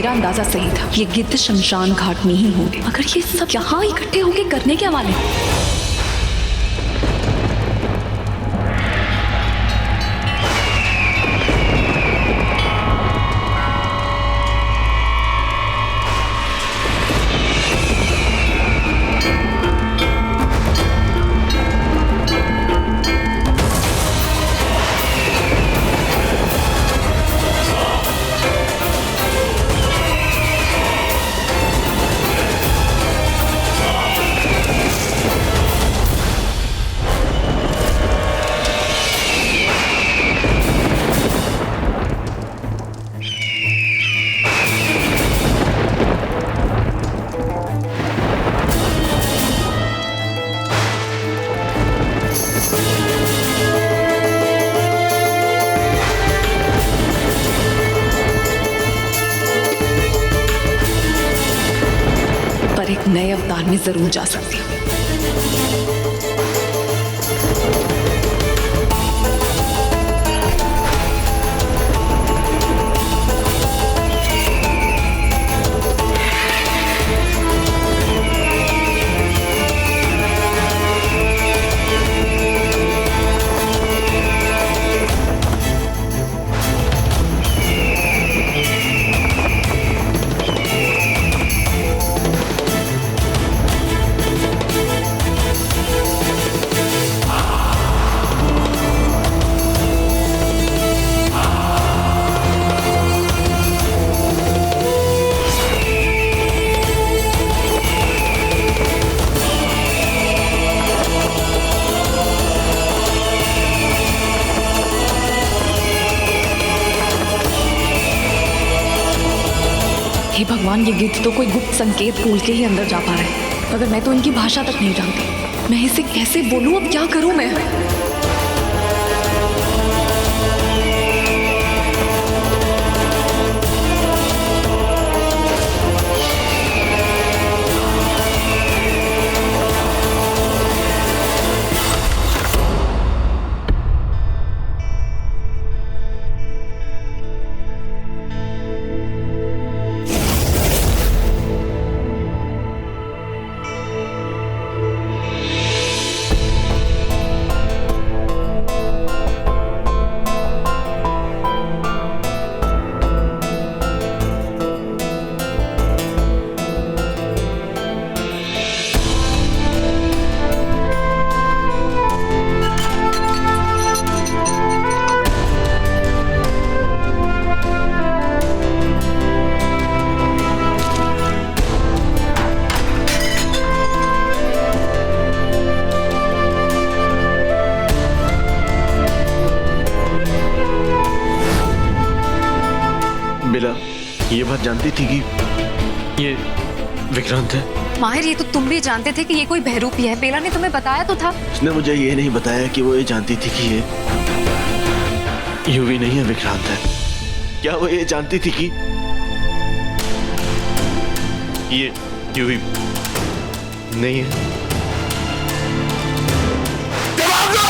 मेरा अंदाजा सही था। ये गिद्ध शमशान घाट में ही होंगे। मगर ये सब यहाँ इकट्ठे होके करने क्या वाले? एक नए अवतार में जरूर जा सकती हूँ। हे भगवान, ये गिद्ध तो कोई गुप्त संकेत बोल के ही अंदर जा पा रहा है, मगर मैं तो इनकी भाषा तक नहीं जानती। मैं इसे कैसे बोलूं? अब क्या करूं मैं? बेला ये बात जानती थी कि ये विक्रांत है? माहिर, ये तो तुम भी जानते थे कि ये कोई बहरूपी है। बेला ने तुम्हें बताया तो था। उसने मुझे ये नहीं बताया कि वो ये जानती थी कि ये यूवी नहीं है, विक्रांत है। क्या वो ये जानती थी कि ये यूवी नहीं है? जवाब दो!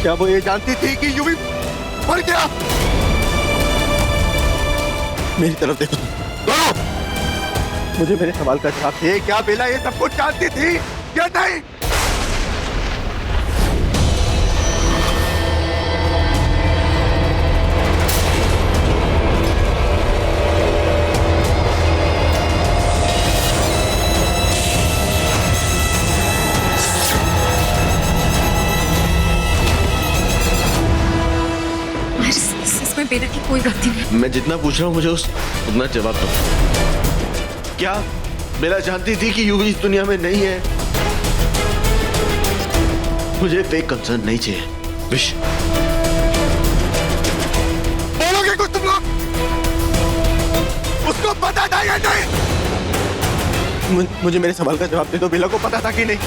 क्या वो ये जानती थी कि यूवी मर गया? मेरी तरफ देखो दोनों। मुझे मेरे सवाल का जवाब दे। क्या बेला ये सब कुछ जानती थी या नहीं? इसमें बेला की कोई गलती नहीं। मैं जितना पूछ रहा हूँ मुझे उतना जवाब दो। क्या बेला जानती थी कि यूवी इस दुनिया में नहीं है? मुझे फेक कंसर्न नहीं चाहिए। विश बोलोगे कुछ तुम लोग? उसको पता था या नहीं? मुझे मेरे सवाल का जवाब दे दो। बेला को पता था कि नहीं?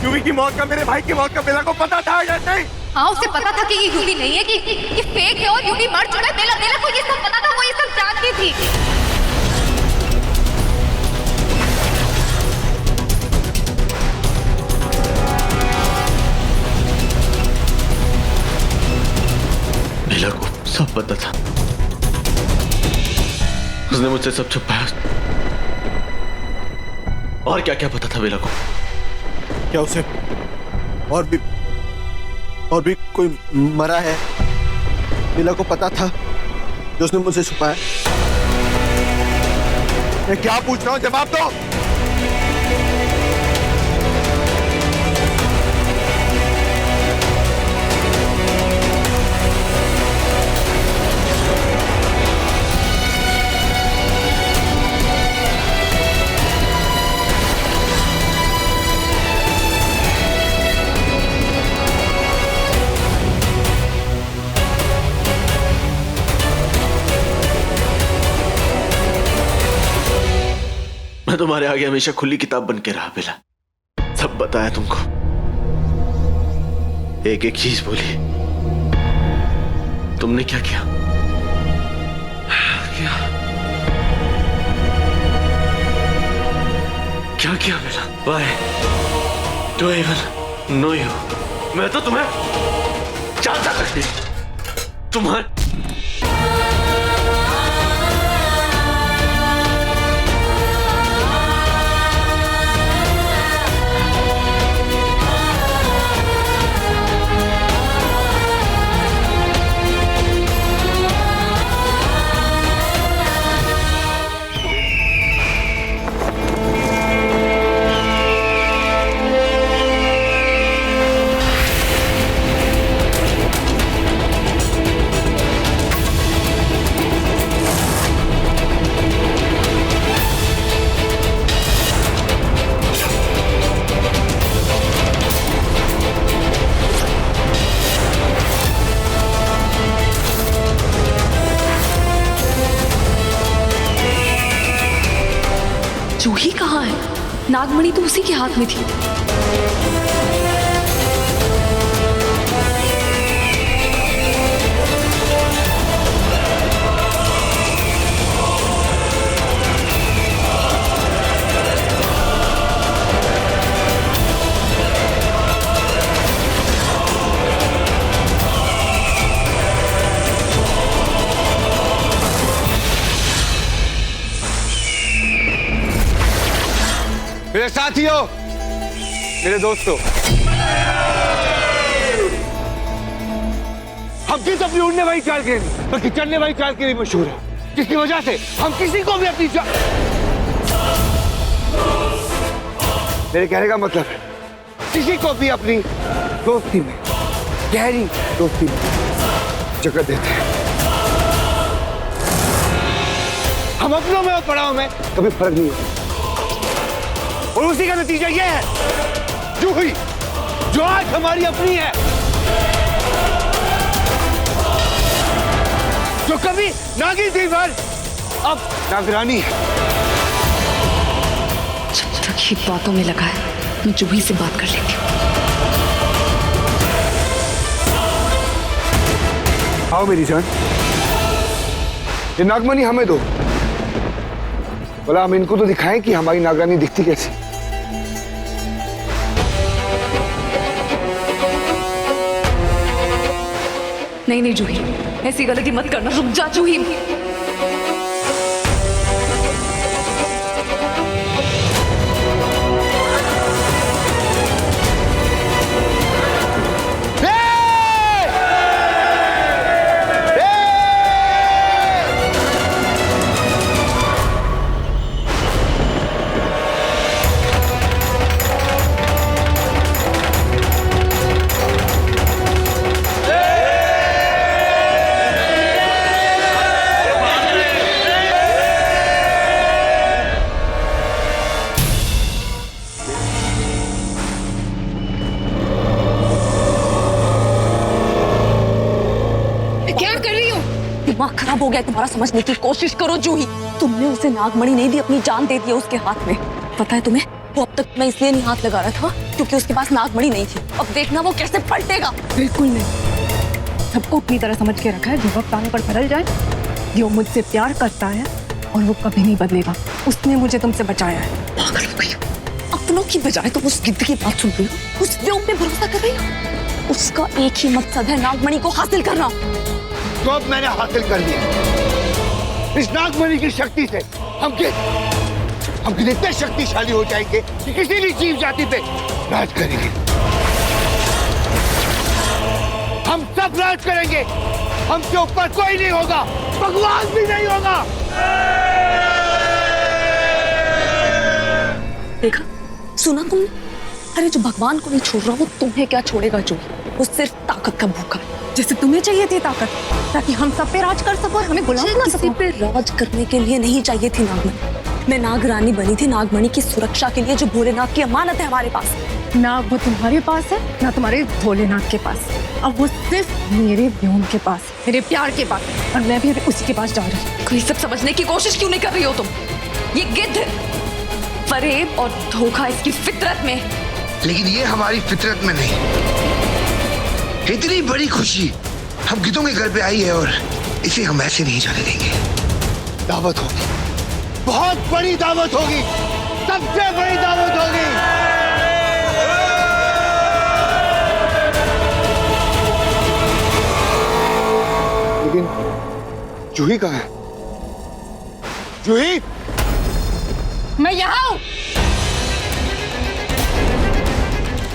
यूवी की मौत का, मेरे भाई की मौत का बेला को पता था या नहीं? हाँ, उसे पता था कि ये यूवी नहीं है, कि ये फेक है और यूवी मर चुका है। बेला को ये सब पता था, वो ये सब जानती थी। बेला को सब पता था। उसने मुझसे सब छुपाया। और क्या क्या पता था बेला को? क्या उसे और भी कोई मरा है? बेला को पता था जो उसने मुझसे छुपाया? मैं क्या पूछ रहा हूं, जवाब दो। मैं तुम्हारे आगे हमेशा खुली किताब बन के रहा बेला। सब बताया तुमको, एक एक चीज बोली। तुमने क्या किया? क्या किया बेला? Why do I even know you? मैं तो तुम्हें जानता तक नहीं। तुम्हारे जूही कहाँ है? नागमणि तो उसी के हाथ में थी। मेरे साथियों, मेरे दोस्तों, हम किस अपनी उड़ने वाली चाल के नहीं बल्कि चलने वाली चाल के लिए मशहूर है, जिसकी वजह से हम किसी को भी अपनी मेरे कहने का मतलब है किसी को भी अपनी दोस्ती में, गहरी दोस्ती में जगह देते हैं। हम अपनों में और पड़ाव में कभी फर्क नहीं होता, और उसी का नतीजा यह है जूही, जो आज हमारी अपनी है, जो कभी नागिन थी पर अब नागरानी है। जब तक ये बातों में लगा है, मैं जूही से बात कर लेती हूँ। आओ मेरी जान, ये नागमणि हमें दो। बोला हम इनको तो दिखाएं कि हमारी नागरानी दिखती कैसी। नहीं नहीं जूही, ऐसी गलती मत करना। रुक जा जूही। दिमाग खराब हो गया तुम्हारा, समझने की कोशिश करो जूही। तुमने उसे नागमणि नहीं दी, अपनी जान दे दी उसके हाथ में। पता है तुम्हें, वो अब तक मैं इसलिए नहीं हाथ लगा रहा था क्योंकि उसके पास नागमणि नहीं थी। अब देखना वो कैसे पलटेगा। बिल्कुल नहीं, सबको अपनी तरह समझ के रखा है। जो वक्त आने पर बदल जाए, जो मुझसे प्यार करता है और वो कभी नहीं बदलेगा। उसने मुझे तुमसे बचाया है। पागल हो गई हो। अपनों की बजाय तुम उस गिद्ध की बात सुन रही हो, उस व्योम पे भरोसा कर रही हो। उसका एक ही मकसद है, नागमणि को हासिल करना। तो अब मैंने हासिल कर लिया। इस नागमणि की शक्ति से हम इतने शक्तिशाली हो जाएंगे कि किसी भी जीव जाति पे राज करेंगे। हम सब राज करेंगे, हमसे ऊपर कोई नहीं होगा, भगवान भी नहीं होगा। देखा, सुना तुमने? अरे जो भगवान को नहीं छोड़ रहा वो तुम्हें क्या छोड़ेगा जूही? वो सिर्फ ताकत का भूखा है। जैसे तुम्हें चाहिए थी ताकत ताकि हम सब पे राज कर सको और हमें गुलाम बना किसी सको। पे राज करने के लिए नहीं चाहिए थी नागमणि। मैं नागरानी बनी थी नागमणि की सुरक्षा के लिए, जो भोलेनाथ की अमानत है हमारे पास। ना वो तुम्हारे पास है ना तुम्हारे भोलेनाथ के पास, अब वो सिर्फ मेरे व्योम के पास, मेरे प्यार के पास, और मैं भी अभी उसी के पास जा रही हूँ। कोई सब समझने की कोशिश क्यों नहीं कर रही हो तुम? ये गिद्ध है, फरेब और धोखा इसकी फितरत में। लेकिन ये हमारी फितरत में नहीं। इतनी बड़ी खुशी हम गिद्धों के घर पे आई है और इसे हम ऐसे नहीं जाने देंगे। दावत होगी, बहुत बड़ी दावत होगी, सबसे बड़ी दावत होगी। लेकिन जूही कहाँ है? जूही, मैं यहाँ हूँ।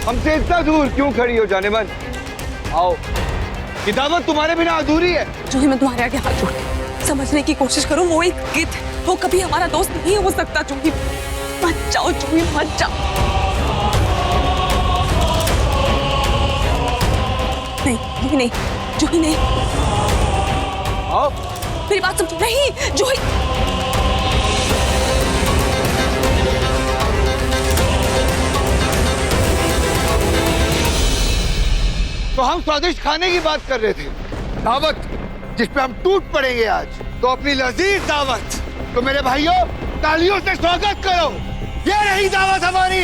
हमसे इतना दूर क्यों खड़ी हो जाने मन? आओ, ये दावत तुम्हारे बिना अधूरी है। जूही, मैं तुम्हारे आगे हाथ जोड़ती हूँ, समझने की कोशिश करो। वो एक गिद्ध है, वो कभी हमारा दोस्त नहीं हो सकता। जूही मत जाओ, जूही मत जाओ। नहीं जूही नहीं, जूही नहीं, आओ, मेरी बात समझो। नहीं जूही, तो हम स्वादिष्ट खाने की बात कर रहे थे, दावत जिस पे हम टूट पड़ेंगे आज। तो अपनी लजीज दावत, तो मेरे भाइयों तालियों से स्वागत करो। ये रही दावत हमारी।